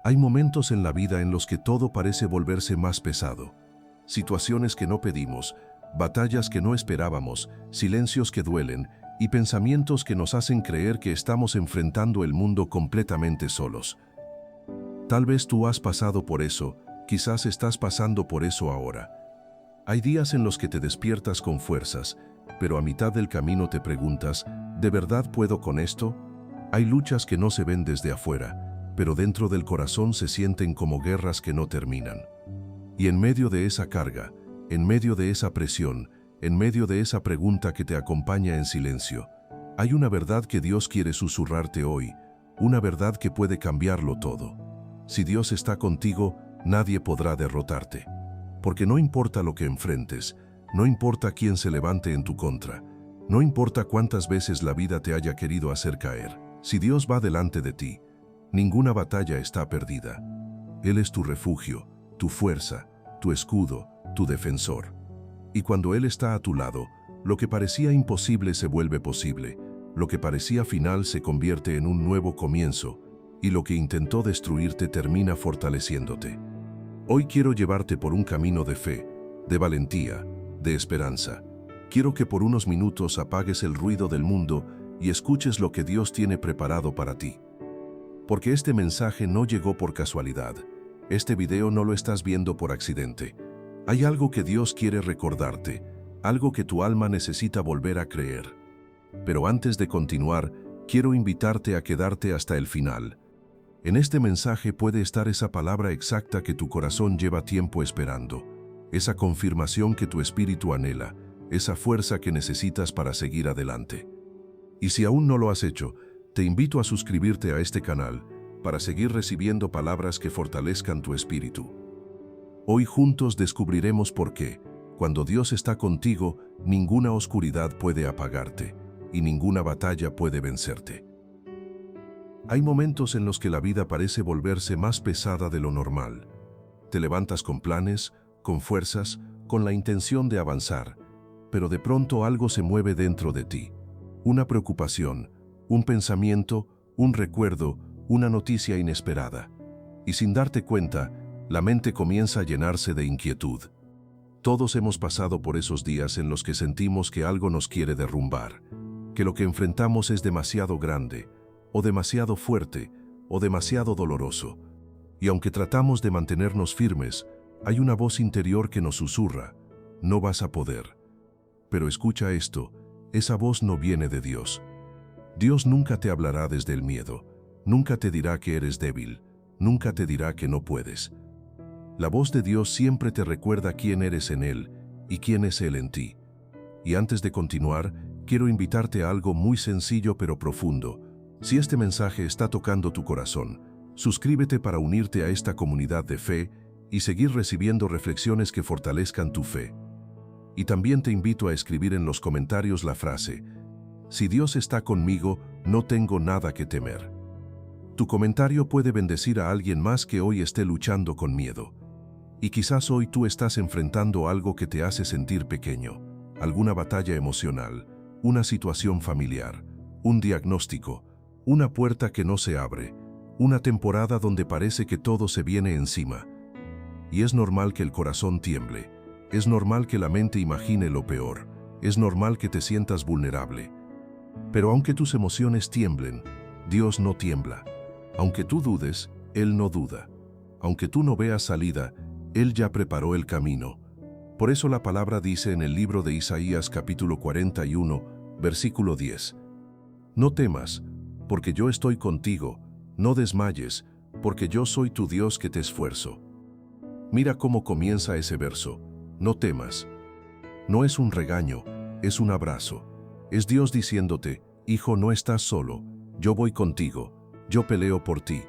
Hay momentos en la vida en los que todo parece volverse más pesado. Situaciones que no pedimos, batallas que no esperábamos, silencios que duelen y pensamientos que nos hacen creer que estamos enfrentando el mundo completamente solos. Tal vez tú has pasado por eso, quizás estás pasando por eso ahora. Hay días en los que te despiertas con fuerzas, pero a mitad del camino te preguntas, ¿de verdad puedo con esto? Hay luchas que no se ven desde afuera, pero dentro del corazón se sienten como guerras que no terminan. Y en medio de esa carga, en medio de esa presión, en medio de esa pregunta que te acompaña en silencio, hay una verdad que Dios quiere susurrarte hoy, una verdad que puede cambiarlo todo. Si Dios está contigo, nadie podrá derrotarte. Porque no importa lo que enfrentes, no importa quién se levante en tu contra, no importa cuántas veces la vida te haya querido hacer caer, si Dios va delante de ti, ninguna batalla está perdida. Él es tu refugio, tu fuerza, tu escudo, tu defensor. Y cuando Él está a tu lado, lo que parecía imposible se vuelve posible, lo que parecía final se convierte en un nuevo comienzo, y lo que intentó destruirte termina fortaleciéndote. Hoy quiero llevarte por un camino de fe, de valentía, de esperanza. Quiero que por unos minutos apagues el ruido del mundo y escuches lo que Dios tiene preparado para ti. Porque este mensaje no llegó por casualidad. Este video no lo estás viendo por accidente. Hay algo que Dios quiere recordarte, algo que tu alma necesita volver a creer. Pero antes de continuar, quiero invitarte a quedarte hasta el final. En este mensaje puede estar esa palabra exacta que tu corazón lleva tiempo esperando, esa confirmación que tu espíritu anhela, esa fuerza que necesitas para seguir adelante. Y si aún no lo has hecho, te invito a suscribirte a este canal para seguir recibiendo palabras que fortalezcan tu espíritu. Hoy juntos descubriremos por qué, cuando Dios está contigo, ninguna oscuridad puede apagarte y ninguna batalla puede vencerte. Hay momentos en los que la vida parece volverse más pesada de lo normal. Te levantas con planes, con fuerzas, con la intención de avanzar, pero de pronto algo se mueve dentro de ti. Una preocupación, un pensamiento, un recuerdo, una noticia inesperada. Y sin darte cuenta, la mente comienza a llenarse de inquietud. Todos hemos pasado por esos días en los que sentimos que algo nos quiere derrumbar, que lo que enfrentamos es demasiado grande, o demasiado fuerte, o demasiado doloroso. Y aunque tratamos de mantenernos firmes, hay una voz interior que nos susurra, no vas a poder. Pero escucha esto, esa voz no viene de Dios. Dios nunca te hablará desde el miedo, nunca te dirá que eres débil, nunca te dirá que no puedes. La voz de Dios siempre te recuerda quién eres en Él y quién es Él en ti. Y antes de continuar, quiero invitarte a algo muy sencillo pero profundo. Si este mensaje está tocando tu corazón, suscríbete para unirte a esta comunidad de fe y seguir recibiendo reflexiones que fortalezcan tu fe. Y también te invito a escribir en los comentarios la frase, si Dios está conmigo, no tengo nada que temer. Tu comentario puede bendecir a alguien más que hoy esté luchando con miedo. Y quizás hoy tú estás enfrentando algo que te hace sentir pequeño, alguna batalla emocional, una situación familiar, un diagnóstico, una puerta que no se abre, una temporada donde parece que todo se viene encima. Y es normal que el corazón tiemble, es normal que la mente imagine lo peor, es normal que te sientas vulnerable. Pero aunque tus emociones tiemblen, Dios no tiembla. Aunque tú dudes, Él no duda. Aunque tú no veas salida, Él ya preparó el camino. Por eso la palabra dice en el libro de Isaías capítulo 41, versículo 10. No temas, porque yo estoy contigo, no desmayes, porque yo soy tu Dios que te esfuerzo. Mira cómo comienza ese verso. No temas. No es un regaño, es un abrazo. Es Dios diciéndote, hijo, no estás solo, yo voy contigo, yo peleo por ti.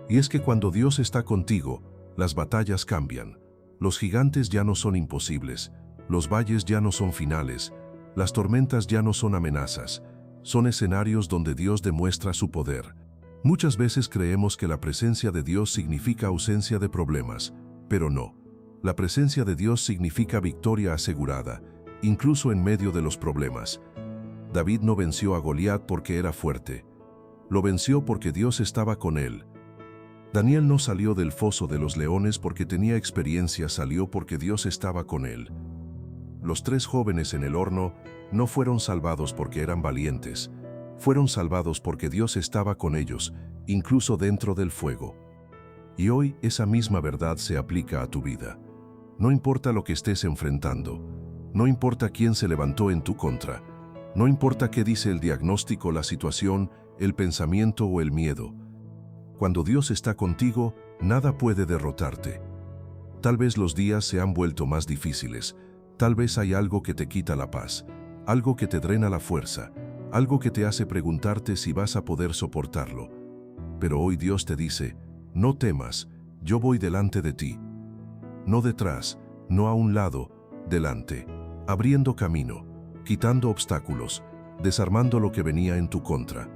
Y es que cuando Dios está contigo, las batallas cambian. Los gigantes ya no son imposibles, los valles ya no son finales, las tormentas ya no son amenazas, son escenarios donde Dios demuestra su poder. Muchas veces creemos que la presencia de Dios significa ausencia de problemas, pero no. La presencia de Dios significa victoria asegurada, incluso en medio de los problemas. David no venció a Goliat porque era fuerte. Lo venció porque Dios estaba con él. Daniel no salió del foso de los leones porque tenía experiencia, salió porque Dios estaba con él. Los 3 jóvenes en el horno no fueron salvados porque eran valientes, fueron salvados porque Dios estaba con ellos, incluso dentro del fuego. Y hoy esa misma verdad se aplica a tu vida. No importa lo que estés enfrentando, no importa quién se levantó en tu contra, no importa qué dice el diagnóstico, la situación, el pensamiento o el miedo. Cuando Dios está contigo, nada puede derrotarte. Tal vez los días se han vuelto más difíciles, tal vez hay algo que te quita la paz, algo que te drena la fuerza, algo que te hace preguntarte si vas a poder soportarlo. Pero hoy Dios te dice, no temas, yo voy delante de ti. No detrás, no a un lado, delante, abriendo camino, quitando obstáculos, desarmando lo que venía en tu contra.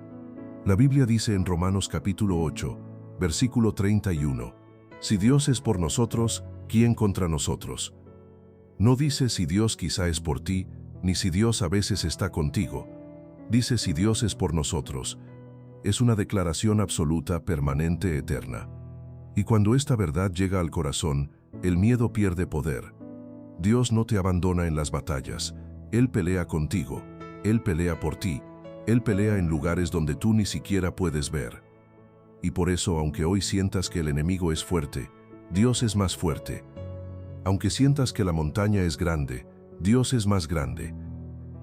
La Biblia dice en Romanos capítulo 8, versículo 31, si Dios es por nosotros, ¿quién contra nosotros? No dice si Dios quizá es por ti, ni si Dios a veces está contigo. Dice si Dios es por nosotros. Es una declaración absoluta, permanente, eterna. Y cuando esta verdad llega al corazón, el miedo pierde poder. Dios no te abandona en las batallas. Él pelea contigo. Él pelea por ti. Él pelea en lugares donde tú ni siquiera puedes ver. Y por eso, aunque hoy sientas que el enemigo es fuerte, Dios es más fuerte. Aunque sientas que la montaña es grande, Dios es más grande.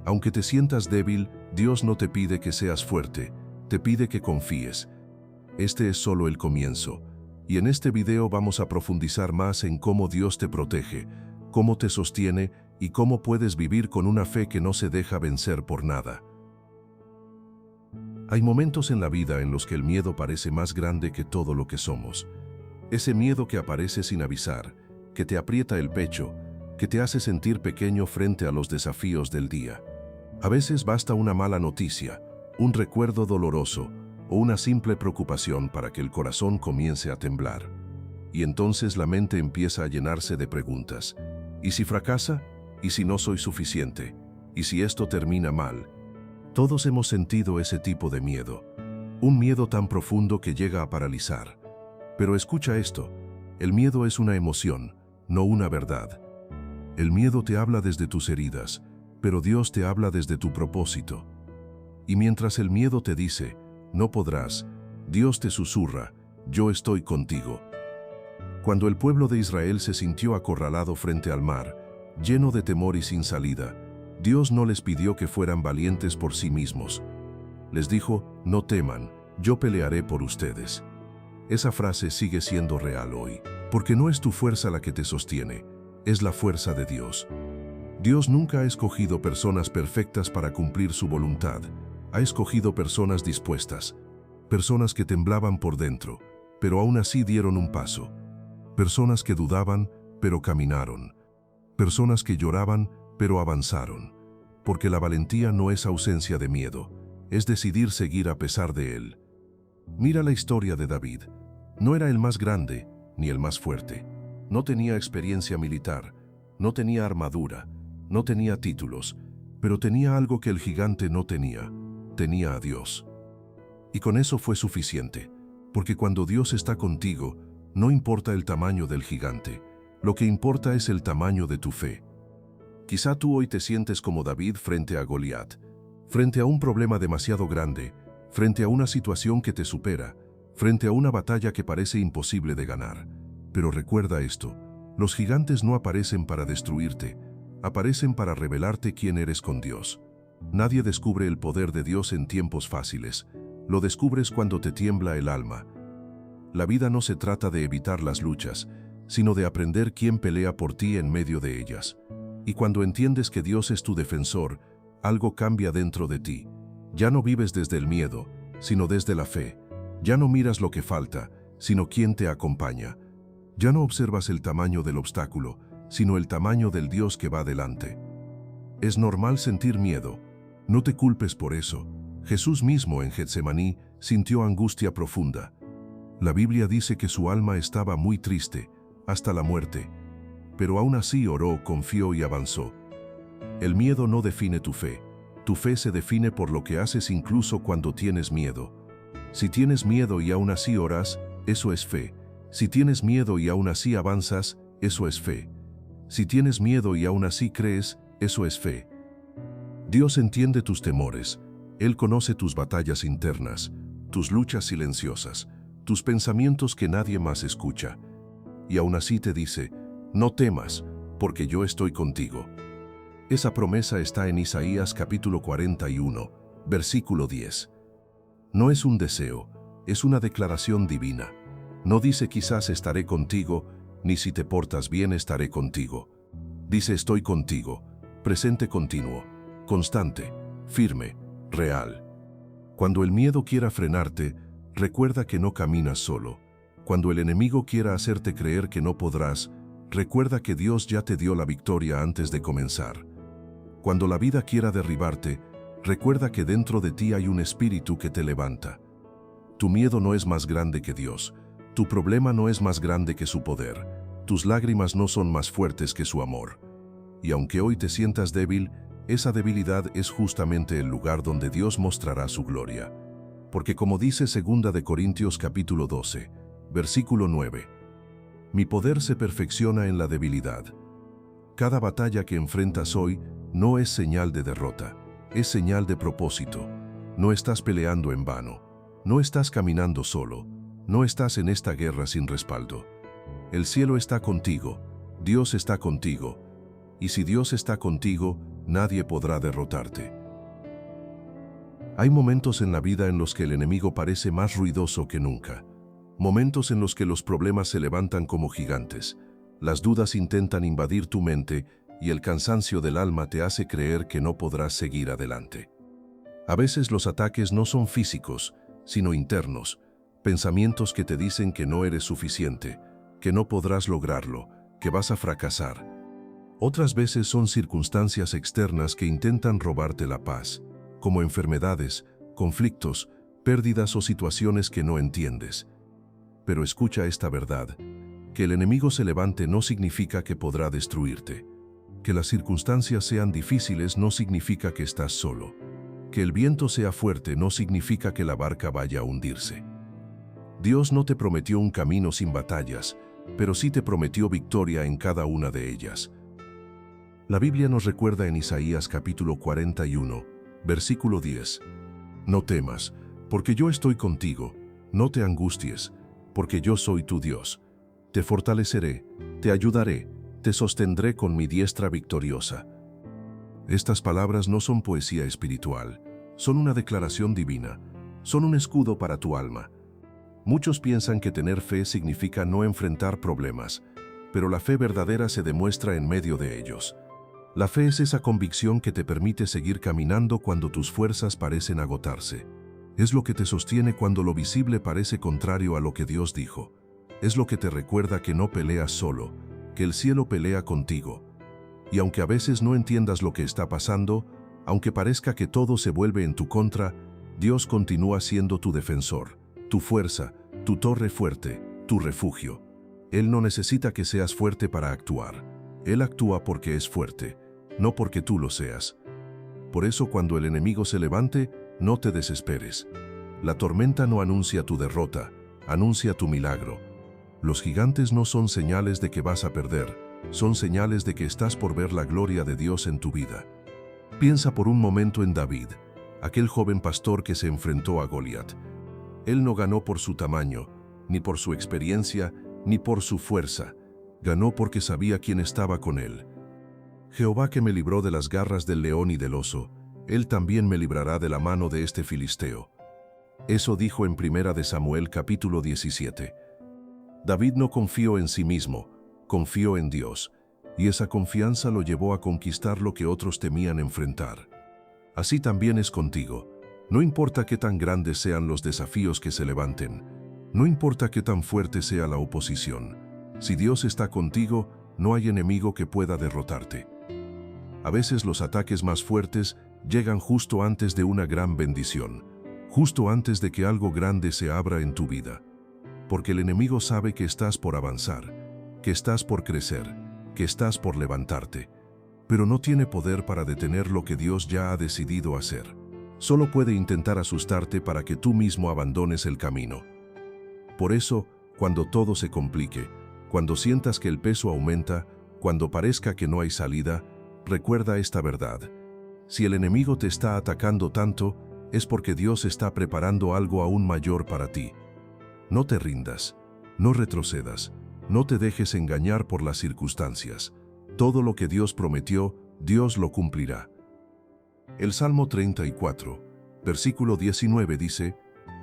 Aunque te sientas débil, Dios no te pide que seas fuerte, te pide que confíes. Este es solo el comienzo. Y en este video vamos a profundizar más en cómo Dios te protege, cómo te sostiene y cómo puedes vivir con una fe que no se deja vencer por nada. Hay momentos en la vida en los que el miedo parece más grande que todo lo que somos. Ese miedo que aparece sin avisar, que te aprieta el pecho, que te hace sentir pequeño frente a los desafíos del día. A veces basta una mala noticia, un recuerdo doloroso o una simple preocupación para que el corazón comience a temblar. Y entonces la mente empieza a llenarse de preguntas. ¿Y si fracasa? ¿Y si no soy suficiente? ¿Y si esto termina mal? Todos hemos sentido ese tipo de miedo, un miedo tan profundo que llega a paralizar. Pero escucha esto, el miedo es una emoción, no una verdad. El miedo te habla desde tus heridas, pero Dios te habla desde tu propósito. Y mientras el miedo te dice, no podrás, Dios te susurra, yo estoy contigo. Cuando el pueblo de Israel se sintió acorralado frente al mar, lleno de temor y sin salida, Dios no les pidió que fueran valientes por sí mismos. Les dijo, no teman, yo pelearé por ustedes. Esa frase sigue siendo real hoy, porque no es tu fuerza la que te sostiene, es la fuerza de Dios. Dios nunca ha escogido personas perfectas para cumplir su voluntad, ha escogido personas dispuestas, personas que temblaban por dentro, pero aún así dieron un paso, personas que dudaban, pero caminaron, personas que lloraban, pero avanzaron, porque la valentía no es ausencia de miedo, es decidir seguir a pesar de él. Mira la historia de David. No era el más grande, ni el más fuerte. No tenía experiencia militar, no tenía armadura, no tenía títulos, pero tenía algo que el gigante no tenía. Tenía a Dios. Y con eso fue suficiente, porque cuando Dios está contigo, no importa el tamaño del gigante, lo que importa es el tamaño de tu fe. Quizá tú hoy te sientes como David frente a Goliat, frente a un problema demasiado grande, frente a una situación que te supera, frente a una batalla que parece imposible de ganar. Pero recuerda esto, los gigantes no aparecen para destruirte, aparecen para revelarte quién eres con Dios. Nadie descubre el poder de Dios en tiempos fáciles, lo descubres cuando te tiembla el alma. La vida no se trata de evitar las luchas, sino de aprender quién pelea por ti en medio de ellas. Y cuando entiendes que Dios es tu defensor, algo cambia dentro de ti. Ya no vives desde el miedo, sino desde la fe. Ya no miras lo que falta, sino quién te acompaña. Ya no observas el tamaño del obstáculo, sino el tamaño del Dios que va delante. Es normal sentir miedo. No te culpes por eso. Jesús mismo en Getsemaní sintió angustia profunda. La Biblia dice que su alma estaba muy triste, hasta la muerte. Pero aún así oró, confió y avanzó. El miedo no define tu fe. Tu fe se define por lo que haces incluso cuando tienes miedo. Si tienes miedo y aún así oras, eso es fe. Si tienes miedo y aún así avanzas, eso es fe. Si tienes miedo y aún así crees, eso es fe. Dios entiende tus temores. Él conoce tus batallas internas, tus luchas silenciosas, tus pensamientos que nadie más escucha. Y aún así te dice, no temas, porque yo estoy contigo. Esa promesa está en Isaías capítulo 41, versículo 10. No es un deseo, es una declaración divina. No dice quizás estaré contigo, ni si te portas bien estaré contigo. Dice estoy contigo, presente continuo, constante, firme, real. Cuando el miedo quiera frenarte, recuerda que no caminas solo. Cuando el enemigo quiera hacerte creer que no podrás, recuerda que Dios ya te dio la victoria antes de comenzar. Cuando la vida quiera derribarte, recuerda que dentro de ti hay un espíritu que te levanta. Tu miedo no es más grande que Dios. Tu problema no es más grande que su poder. Tus lágrimas no son más fuertes que su amor. Y aunque hoy te sientas débil, esa debilidad es justamente el lugar donde Dios mostrará su gloria. Porque como dice 2 de Corintios capítulo 12, versículo 9, mi poder se perfecciona en la debilidad. Cada batalla que enfrentas hoy no es señal de derrota, es señal de propósito. No estás peleando en vano, no estás caminando solo, no estás en esta guerra sin respaldo. El cielo está contigo, Dios está contigo, y si Dios está contigo, nadie podrá derrotarte. Hay momentos en la vida en los que el enemigo parece más ruidoso que nunca. Momentos en los que los problemas se levantan como gigantes. Las dudas intentan invadir tu mente y el cansancio del alma te hace creer que no podrás seguir adelante. A veces los ataques no son físicos, sino internos. Pensamientos que te dicen que no eres suficiente, que no podrás lograrlo, que vas a fracasar. Otras veces son circunstancias externas que intentan robarte la paz, como enfermedades, conflictos, pérdidas o situaciones que no entiendes. Pero escucha esta verdad, que el enemigo se levante no significa que podrá destruirte. Que las circunstancias sean difíciles no significa que estás solo. Que el viento sea fuerte no significa que la barca vaya a hundirse. Dios no te prometió un camino sin batallas, pero sí te prometió victoria en cada una de ellas. La Biblia nos recuerda en Isaías capítulo 41, versículo 10. No temas, porque yo estoy contigo, no te angusties, porque yo soy tu Dios. Te fortaleceré, te ayudaré, te sostendré con mi diestra victoriosa. Estas palabras no son poesía espiritual, son una declaración divina, son un escudo para tu alma. Muchos piensan que tener fe significa no enfrentar problemas, pero la fe verdadera se demuestra en medio de ellos. La fe es esa convicción que te permite seguir caminando cuando tus fuerzas parecen agotarse. Es lo que te sostiene cuando lo visible parece contrario a lo que Dios dijo. Es lo que te recuerda que no peleas solo, que el cielo pelea contigo. Y aunque a veces no entiendas lo que está pasando, aunque parezca que todo se vuelve en tu contra, Dios continúa siendo tu defensor, tu fuerza, tu torre fuerte, tu refugio. Él no necesita que seas fuerte para actuar. Él actúa porque es fuerte, no porque tú lo seas. Por eso cuando el enemigo se levante, no te desesperes. La tormenta no anuncia tu derrota, anuncia tu milagro. Los gigantes no son señales de que vas a perder, son señales de que estás por ver la gloria de Dios en tu vida. Piensa por un momento en David, aquel joven pastor que se enfrentó a Goliat. Él no ganó por su tamaño, ni por su experiencia, ni por su fuerza. Ganó porque sabía quién estaba con él. Jehová que me libró de las garras del león y del oso, Él también me librará de la mano de este filisteo. Eso dijo en 1 Samuel capítulo 17. David no confió en sí mismo, confió en Dios, y esa confianza lo llevó a conquistar lo que otros temían enfrentar. Así también es contigo. No importa qué tan grandes sean los desafíos que se levanten, no importa qué tan fuerte sea la oposición. Si Dios está contigo, no hay enemigo que pueda derrotarte. A veces los ataques más fuertes llegan justo antes de una gran bendición, justo antes de que algo grande se abra en tu vida. Porque el enemigo sabe que estás por avanzar, que estás por crecer, que estás por levantarte, pero no tiene poder para detener lo que Dios ya ha decidido hacer. Solo puede intentar asustarte para que tú mismo abandones el camino. Por eso, cuando todo se complique, cuando sientas que el peso aumenta, cuando parezca que no hay salida, recuerda esta verdad. Si el enemigo te está atacando tanto, es porque Dios está preparando algo aún mayor para ti. No te rindas, no retrocedas, no te dejes engañar por las circunstancias. Todo lo que Dios prometió, Dios lo cumplirá. El Salmo 34, versículo 19 dice: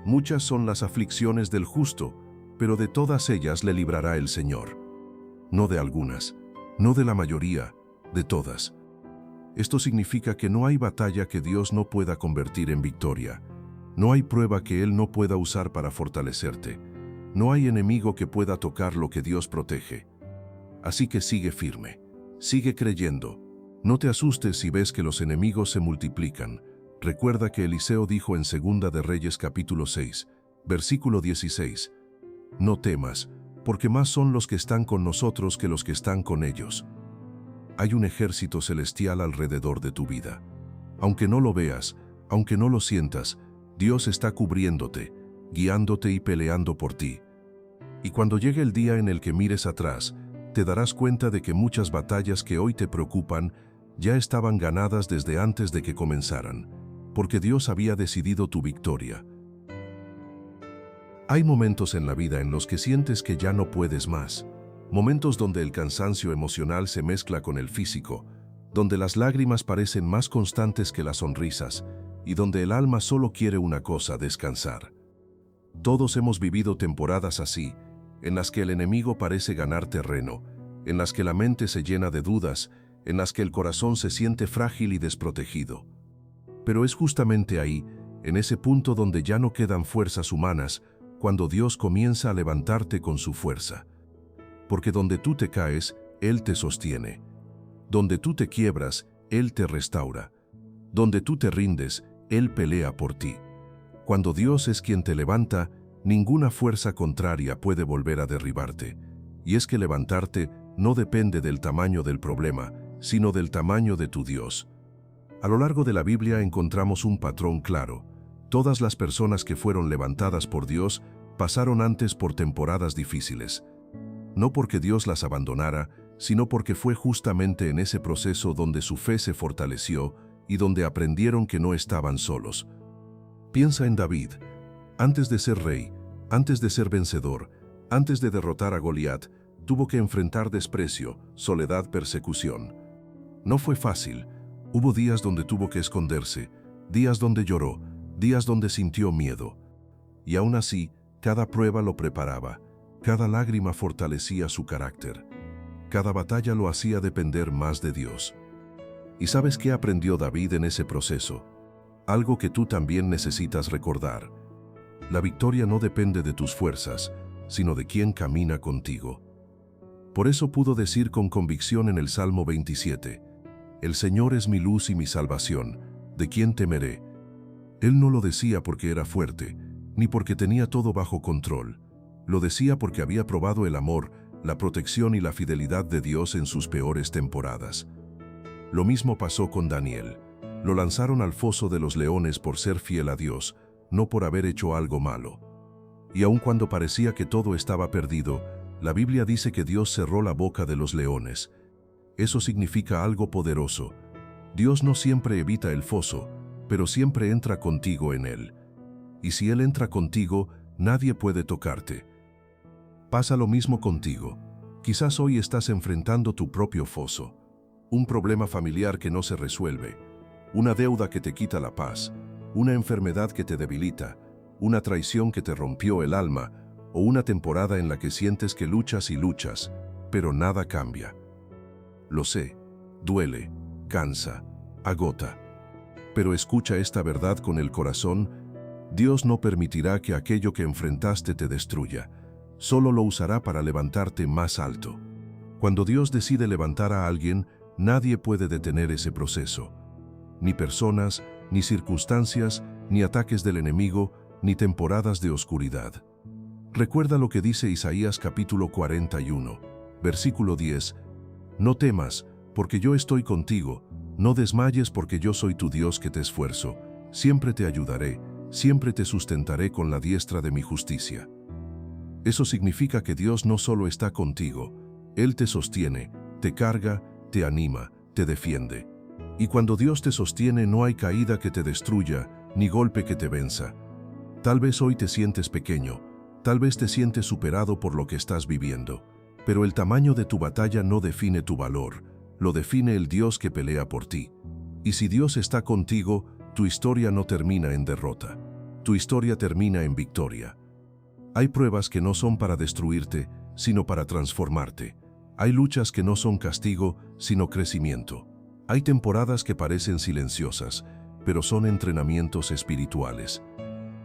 «Muchas son las aflicciones del justo, pero de todas ellas le librará el Señor». No de algunas, no de la mayoría, de todas. Esto significa que no hay batalla que Dios no pueda convertir en victoria. No hay prueba que Él no pueda usar para fortalecerte. No hay enemigo que pueda tocar lo que Dios protege. Así que sigue firme, sigue creyendo. No te asustes si ves que los enemigos se multiplican. Recuerda que Eliseo dijo en 2 de Reyes capítulo 6, versículo 16, «No temas, porque más son los que están con nosotros que los que están con ellos». Hay un ejército celestial alrededor de tu vida. Aunque no lo veas, aunque no lo sientas, Dios está cubriéndote, guiándote y peleando por ti. Y cuando llegue el día en el que mires atrás, te darás cuenta de que muchas batallas que hoy te preocupan ya estaban ganadas desde antes de que comenzaran, porque Dios había decidido tu victoria. Hay momentos en la vida en los que sientes que ya no puedes más. Momentos donde el cansancio emocional se mezcla con el físico, donde las lágrimas parecen más constantes que las sonrisas y donde el alma solo quiere una cosa: descansar. Todos hemos vivido temporadas así, en las que el enemigo parece ganar terreno, en las que la mente se llena de dudas, en las que el corazón se siente frágil y desprotegido. Pero es justamente ahí, en ese punto donde ya no quedan fuerzas humanas, cuando Dios comienza a levantarte con su fuerza. Porque donde tú te caes, Él te sostiene. Donde tú te quiebras, Él te restaura. Donde tú te rindes, Él pelea por ti. Cuando Dios es quien te levanta, ninguna fuerza contraria puede volver a derribarte. Y es que levantarte no depende del tamaño del problema, sino del tamaño de tu Dios. A lo largo de la Biblia encontramos un patrón claro. Todas las personas que fueron levantadas por Dios pasaron antes por temporadas difíciles. No porque Dios las abandonara, sino porque fue justamente en ese proceso donde su fe se fortaleció y donde aprendieron que no estaban solos. Piensa en David. Antes de ser rey, antes de ser vencedor, antes de derrotar a Goliat, tuvo que enfrentar desprecio, soledad, persecución. No fue fácil. Hubo días donde tuvo que esconderse, días donde lloró, días donde sintió miedo. Y aún así, cada prueba lo preparaba. Cada lágrima fortalecía su carácter. Cada batalla lo hacía depender más de Dios. ¿Y sabes qué aprendió David en ese proceso? Algo que tú también necesitas recordar. La victoria no depende de tus fuerzas, sino de quien camina contigo. Por eso pudo decir con convicción en el Salmo 27, «El Señor es mi luz y mi salvación, ¿de quién temeré?». Él no lo decía porque era fuerte, ni porque tenía todo bajo control. Lo decía porque había probado el amor, la protección y la fidelidad de Dios en sus peores temporadas. Lo mismo pasó con Daniel. Lo lanzaron al foso de los leones por ser fiel a Dios, no por haber hecho algo malo. Y aun cuando parecía que todo estaba perdido, la Biblia dice que Dios cerró la boca de los leones. Eso significa algo poderoso. Dios no siempre evita el foso, pero siempre entra contigo en él. Y si Él entra contigo, nadie puede tocarte. Pasa lo mismo contigo. Quizás hoy estás enfrentando tu propio foso, un problema familiar que no se resuelve, una deuda que te quita la paz, una enfermedad que te debilita, una traición que te rompió el alma, o una temporada en la que sientes que luchas y luchas, pero nada cambia. Lo sé, duele, cansa, agota. Pero escucha esta verdad con el corazón: Dios no permitirá que aquello que enfrentaste te destruya. Solo lo usará para levantarte más alto. Cuando Dios decide levantar a alguien, nadie puede detener ese proceso. Ni personas, ni circunstancias, ni ataques del enemigo, ni temporadas de oscuridad. Recuerda lo que dice Isaías capítulo 41, versículo 10. «No temas, porque yo estoy contigo. No desmayes, porque yo soy tu Dios que te esfuerzo. Siempre te ayudaré, siempre te sustentaré con la diestra de mi justicia». Eso significa que Dios no solo está contigo, Él te sostiene, te carga, te anima, te defiende. Y cuando Dios te sostiene no hay caída que te destruya, ni golpe que te venza. Tal vez hoy te sientes pequeño, tal vez te sientes superado por lo que estás viviendo, pero el tamaño de tu batalla no define tu valor, lo define el Dios que pelea por ti. Y si Dios está contigo, tu historia no termina en derrota, tu historia termina en victoria. Hay pruebas que no son para destruirte, sino para transformarte. Hay luchas que no son castigo, sino crecimiento. Hay temporadas que parecen silenciosas, pero son entrenamientos espirituales.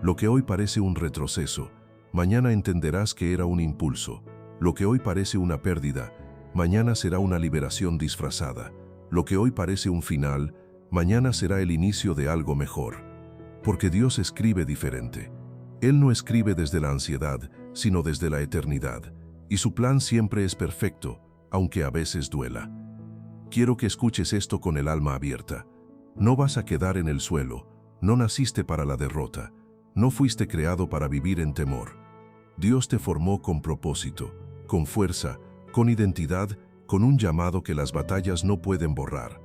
Lo que hoy parece un retroceso, mañana entenderás que era un impulso. Lo que hoy parece una pérdida, mañana será una liberación disfrazada. Lo que hoy parece un final, mañana será el inicio de algo mejor. Porque Dios escribe diferente. Él no escribe desde la ansiedad, sino desde la eternidad. Y su plan siempre es perfecto, aunque a veces duela. Quiero que escuches esto con el alma abierta. No vas a quedar en el suelo, no naciste para la derrota, no fuiste creado para vivir en temor. Dios te formó con propósito, con fuerza, con identidad, con un llamado que las batallas no pueden borrar.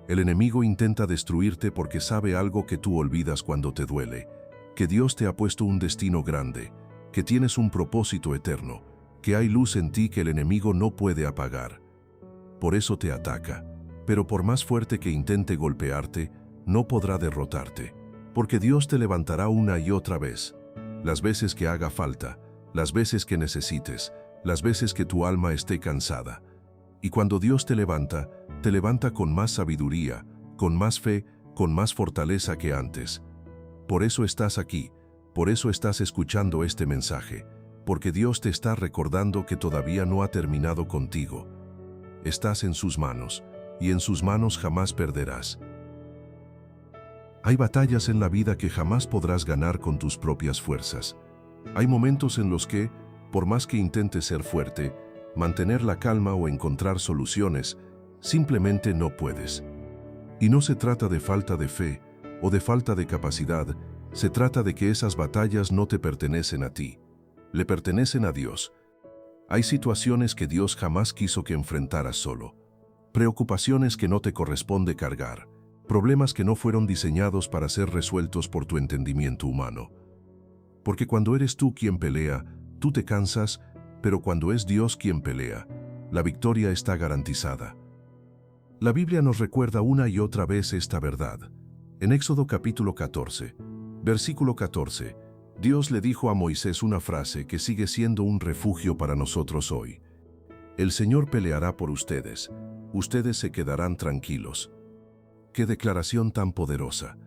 El enemigo intenta destruirte porque sabe algo que tú olvidas cuando te duele, que Dios te ha puesto un destino grande, que tienes un propósito eterno, que hay luz en ti que el enemigo no puede apagar. Por eso te ataca, pero por más fuerte que intente golpearte, no podrá derrotarte, porque Dios te levantará una y otra vez, las veces que haga falta, las veces que necesites, las veces que tu alma esté cansada. Y cuando Dios te levanta con más sabiduría, con más fe, con más fortaleza que antes. Por eso estás aquí, por eso estás escuchando este mensaje, porque Dios te está recordando que todavía no ha terminado contigo. Estás en sus manos, y en sus manos jamás perderás. Hay batallas en la vida que jamás podrás ganar con tus propias fuerzas. Hay momentos en los que, por más que intentes ser fuerte, mantener la calma o encontrar soluciones, simplemente no puedes. Y no se trata de falta de fe o de falta de capacidad, se trata de que esas batallas no te pertenecen a ti, le pertenecen a Dios. Hay situaciones que Dios jamás quiso que enfrentaras solo, preocupaciones que no te corresponde cargar, problemas que no fueron diseñados para ser resueltos por tu entendimiento humano. Porque cuando eres tú quien pelea, tú te cansas, pero cuando es Dios quien pelea, la victoria está garantizada. La Biblia nos recuerda una y otra vez esta verdad. En Éxodo capítulo 14, versículo 14, Dios le dijo a Moisés una frase que sigue siendo un refugio para nosotros hoy. El Señor peleará por ustedes, ustedes se quedarán tranquilos. ¡Qué declaración tan poderosa!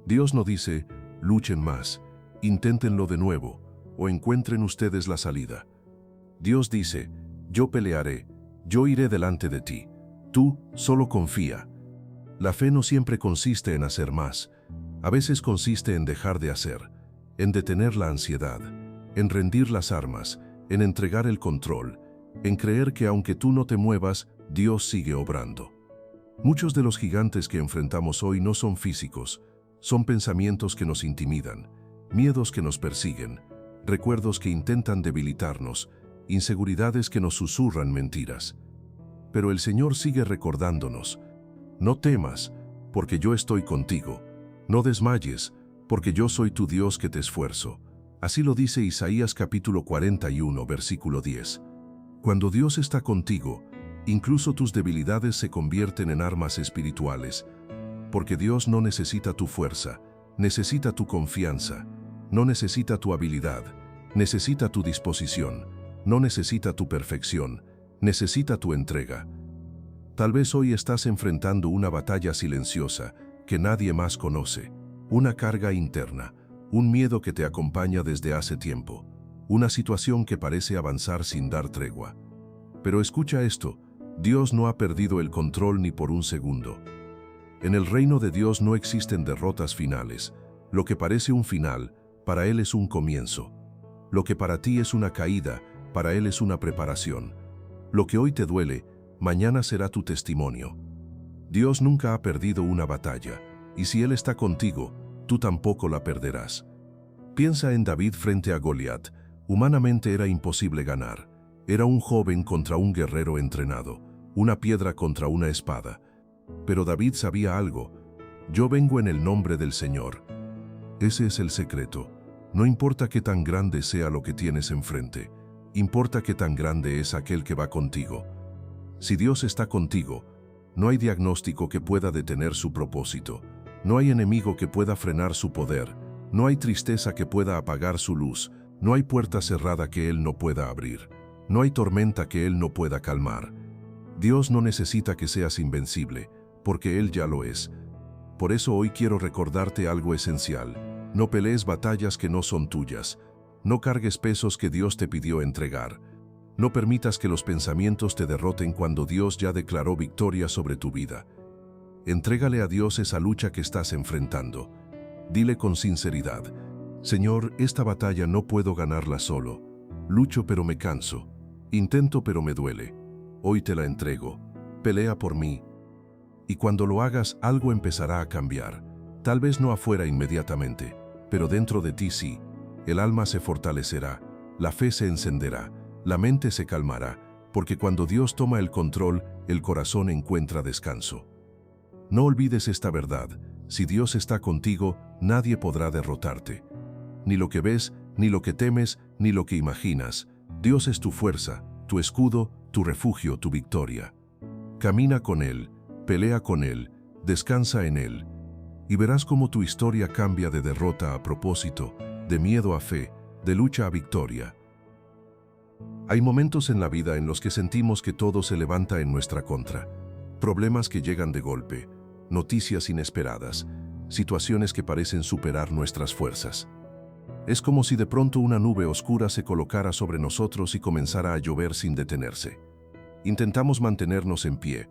Dios no dice, luchen más, inténtenlo de nuevo, o encuentren ustedes la salida. Dios dice, yo pelearé, yo iré delante de ti, tú solo confía. La fe no siempre consiste en hacer más, a veces consiste en dejar de hacer, en detener la ansiedad, en rendir las armas, en entregar el control, en creer que aunque tú no te muevas, Dios sigue obrando. Muchos de los gigantes que enfrentamos hoy no son físicos, son pensamientos que nos intimidan, miedos que nos persiguen, recuerdos que intentan debilitarnos, inseguridades que nos susurran mentiras. Pero el Señor sigue recordándonos, no temas, porque yo estoy contigo, no desmayes, porque yo soy tu Dios que te esfuerzo. Así lo dice Isaías capítulo 41, versículo 10. Cuando Dios está contigo, incluso tus debilidades se convierten en armas espirituales, porque Dios no necesita tu fuerza, necesita tu confianza, no necesita tu habilidad, necesita tu disposición, no necesita tu perfección, necesita tu entrega. Tal vez hoy estás enfrentando una batalla silenciosa que nadie más conoce, una carga interna, un miedo que te acompaña desde hace tiempo, una situación que parece avanzar sin dar tregua. Pero escucha esto, Dios no ha perdido el control ni por un segundo. En el reino de Dios no existen derrotas finales. Lo que parece un final, para Él es un comienzo. Lo que para ti es una caída, para Él es una preparación. Lo que hoy te duele, mañana será tu testimonio. Dios nunca ha perdido una batalla, y si Él está contigo, tú tampoco la perderás. Piensa en David frente a Goliat, Humanamente era imposible ganar. Era un joven contra un guerrero entrenado, una piedra contra una espada. Pero David sabía algo: yo vengo en el nombre del Señor. Ese es el secreto. No importa qué tan grande sea lo que tienes enfrente, importa qué tan grande es aquel que va contigo. Si Dios está contigo, no hay diagnóstico que pueda detener su propósito, no hay enemigo que pueda frenar su poder, no hay tristeza que pueda apagar su luz, no hay puerta cerrada que Él no pueda abrir, no hay tormenta que Él no pueda calmar. Dios no necesita que seas invencible, porque Él ya lo es. Por eso hoy quiero recordarte algo esencial: no pelees batallas que no son tuyas, no cargues pesos que Dios te pidió entregar, no permitas que los pensamientos te derroten cuando Dios ya declaró victoria sobre tu vida. Entrégale a Dios esa lucha que estás enfrentando. Dile con sinceridad: Señor, esta batalla no puedo ganarla solo. Lucho pero me canso. Intento pero me duele. Hoy te la entrego. Pelea por mí. Y cuando lo hagas, algo empezará a cambiar. Tal vez no afuera inmediatamente, pero dentro de ti sí. El alma se fortalecerá, la fe se encenderá, la mente se calmará, porque cuando Dios toma el control, el corazón encuentra descanso. No olvides esta verdad: si Dios está contigo, nadie podrá derrotarte. Ni lo que ves, ni lo que temes, ni lo que imaginas. Dios es tu fuerza, tu escudo, tu refugio, tu victoria. Camina con Él, pelea con Él, descansa en Él, y verás cómo tu historia cambia de derrota a propósito, de miedo a fe, de lucha a victoria. Hay momentos en la vida en los que sentimos que todo se levanta en nuestra contra. Problemas que llegan de golpe, noticias inesperadas, situaciones que parecen superar nuestras fuerzas. Es como si de pronto una nube oscura se colocara sobre nosotros y comenzara a llover sin detenerse. Intentamos mantenernos en pie,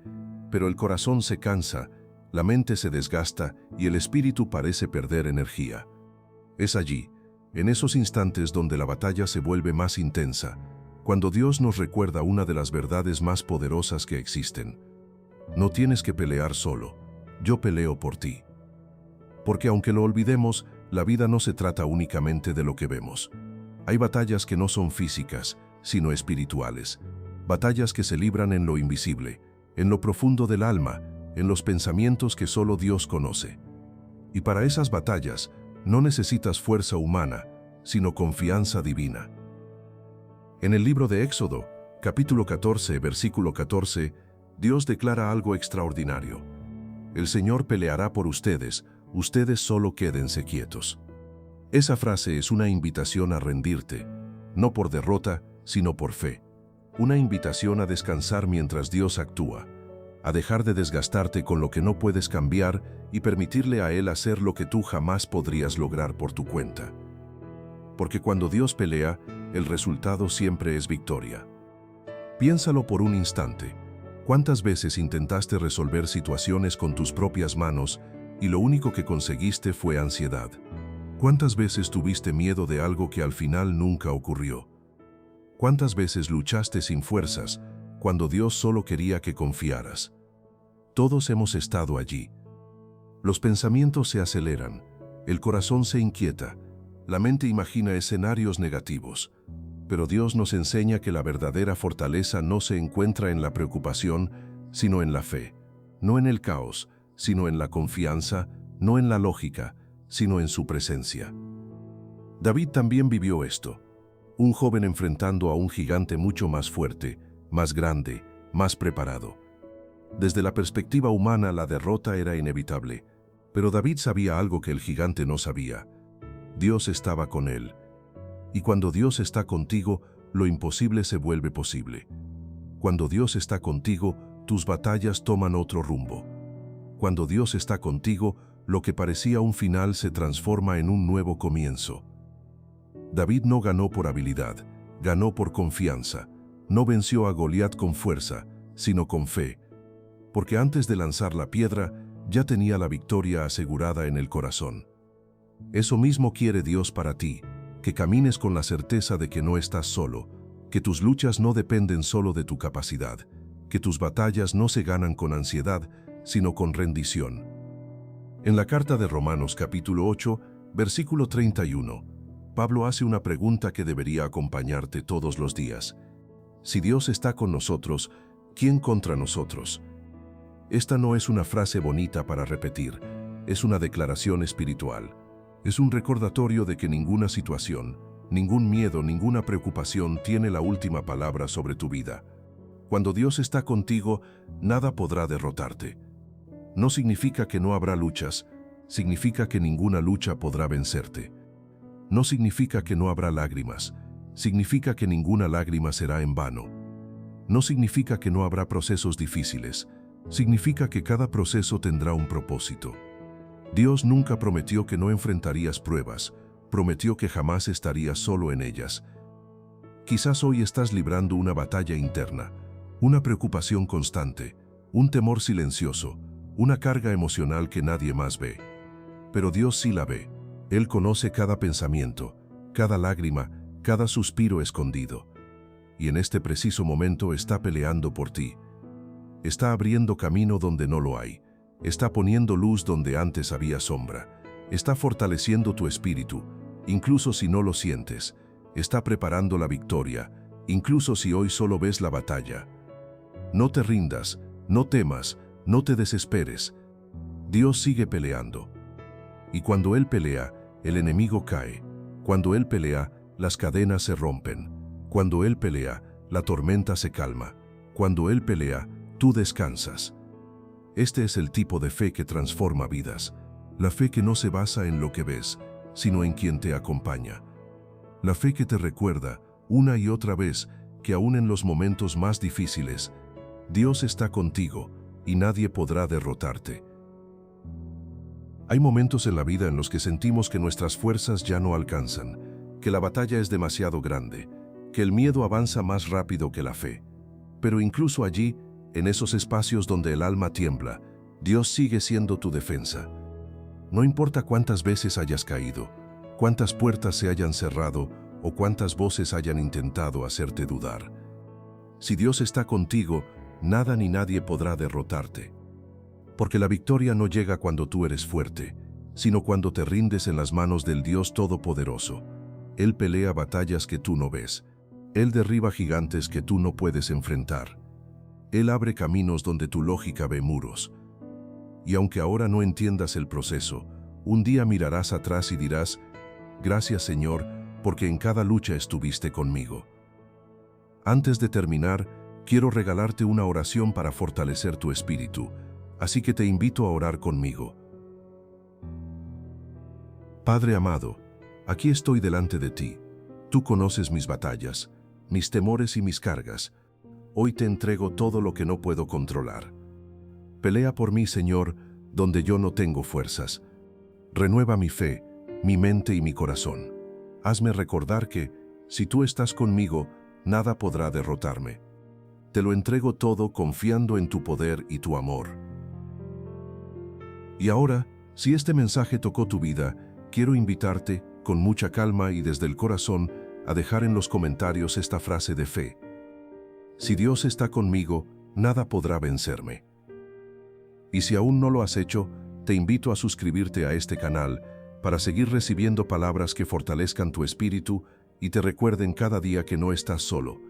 pero el corazón se cansa, la mente se desgasta y el espíritu parece perder energía. Es allí, en esos instantes donde la batalla se vuelve más intensa, cuando Dios nos recuerda una de las verdades más poderosas que existen. No tienes que pelear solo, yo peleo por ti. Porque aunque lo olvidemos, la vida no se trata únicamente de lo que vemos. Hay batallas que no son físicas, sino espirituales. Batallas que se libran en lo invisible, en lo profundo del alma, en los pensamientos que solo Dios conoce. Y para esas batallas, no necesitas fuerza humana, sino confianza divina. En el libro de Éxodo, capítulo 14, versículo 14, Dios declara algo extraordinario: el Señor peleará por ustedes, ustedes solo quédense quietos. Esa frase es una invitación a rendirte, no por derrota, sino por fe. Una invitación a descansar mientras Dios actúa, a dejar de desgastarte con lo que no puedes cambiar y permitirle a Él hacer lo que tú jamás podrías lograr por tu cuenta. Porque cuando Dios pelea, el resultado siempre es victoria. Piénsalo por un instante. ¿Cuántas veces intentaste resolver situaciones con tus propias manos y lo único que conseguiste fue ansiedad? ¿Cuántas veces tuviste miedo de algo que al final nunca ocurrió? ¿Cuántas veces luchaste sin fuerzas cuando Dios solo quería que confiaras? Todos hemos estado allí. Los pensamientos se aceleran, el corazón se inquieta, la mente imagina escenarios negativos. Pero Dios nos enseña que la verdadera fortaleza no se encuentra en la preocupación, sino en la fe. No en el caos, sino en la confianza, no en la lógica, sino en su presencia. David también vivió esto. Un joven enfrentando a un gigante mucho más fuerte, más grande, más preparado. Desde la perspectiva humana, la derrota era inevitable, pero David sabía algo que el gigante no sabía. Dios estaba con él. Y cuando Dios está contigo, lo imposible se vuelve posible. Cuando Dios está contigo, tus batallas toman otro rumbo. Cuando Dios está contigo, lo que parecía un final se transforma en un nuevo comienzo. David no ganó por habilidad, ganó por confianza. No venció a Goliat con fuerza, sino con fe. Porque antes de lanzar la piedra, ya tenía la victoria asegurada en el corazón. Eso mismo quiere Dios para ti, que camines con la certeza de que no estás solo, que tus luchas no dependen solo de tu capacidad, que tus batallas no se ganan con ansiedad, sino con rendición. En la carta de Romanos capítulo 8, versículo 31, Pablo hace una pregunta que debería acompañarte todos los días. Si Dios está con nosotros, ¿quién contra nosotros? Esta no es una frase bonita para repetir, es una declaración espiritual. Es un recordatorio de que ninguna situación, ningún miedo, ninguna preocupación tiene la última palabra sobre tu vida. Cuando Dios está contigo, nada podrá derrotarte. No significa que no habrá luchas, significa que ninguna lucha podrá vencerte. No significa que no habrá lágrimas, significa que ninguna lágrima será en vano. No significa que no habrá procesos difíciles, significa que cada proceso tendrá un propósito. Dios nunca prometió que no enfrentarías pruebas, prometió que jamás estarías solo en ellas. Quizás hoy estás librando una batalla interna, una preocupación constante, un temor silencioso, una carga emocional que nadie más ve. Pero Dios sí la ve. Él conoce cada pensamiento, cada lágrima, cada suspiro escondido. Y en este preciso momento está peleando por ti. Está abriendo camino donde no lo hay. Está poniendo luz donde antes había sombra. Está fortaleciendo tu espíritu, incluso si no lo sientes. Está preparando la victoria, incluso si hoy solo ves la batalla. No te rindas, no temas, no te desesperes. Dios sigue peleando. Y cuando Él pelea, el enemigo cae. Cuando Él pelea, las cadenas se rompen. Cuando Él pelea, la tormenta se calma. Cuando Él pelea, tú descansas. Este es el tipo de fe que transforma vidas. La fe que no se basa en lo que ves, sino en quien te acompaña. La fe que te recuerda, una y otra vez, que aún en los momentos más difíciles, Dios está contigo y nadie podrá derrotarte. Hay momentos en la vida en los que sentimos que nuestras fuerzas ya no alcanzan, que la batalla es demasiado grande, que el miedo avanza más rápido que la fe. Pero incluso allí, en esos espacios donde el alma tiembla, Dios sigue siendo tu defensa. No importa cuántas veces hayas caído, cuántas puertas se hayan cerrado o cuántas voces hayan intentado hacerte dudar. Si Dios está contigo, nada ni nadie podrá derrotarte. Porque la victoria no llega cuando tú eres fuerte, sino cuando te rindes en las manos del Dios Todopoderoso. Él pelea batallas que tú no ves. Él derriba gigantes que tú no puedes enfrentar. Él abre caminos donde tu lógica ve muros. Y aunque ahora no entiendas el proceso, un día mirarás atrás y dirás, gracias Señor, porque en cada lucha estuviste conmigo. Antes de terminar, quiero regalarte una oración para fortalecer tu espíritu, así que te invito a orar conmigo. Padre amado, aquí estoy delante de ti. Tú conoces mis batallas, mis temores y mis cargas. Hoy te entrego todo lo que no puedo controlar. Pelea por mí, Señor, donde yo no tengo fuerzas. Renueva mi fe, mi mente y mi corazón. Hazme recordar que, si tú estás conmigo, nada podrá derrotarme. Te lo entrego todo confiando en tu poder y tu amor. Y ahora, si este mensaje tocó tu vida, quiero invitarte, con mucha calma y desde el corazón, a dejar en los comentarios esta frase de fe. Si Dios está conmigo, nada podrá vencerme. Y si aún no lo has hecho, te invito a suscribirte a este canal para seguir recibiendo palabras que fortalezcan tu espíritu y te recuerden cada día que no estás solo.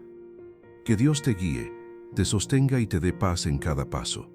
Que Dios te guíe, te sostenga y te dé paz en cada paso.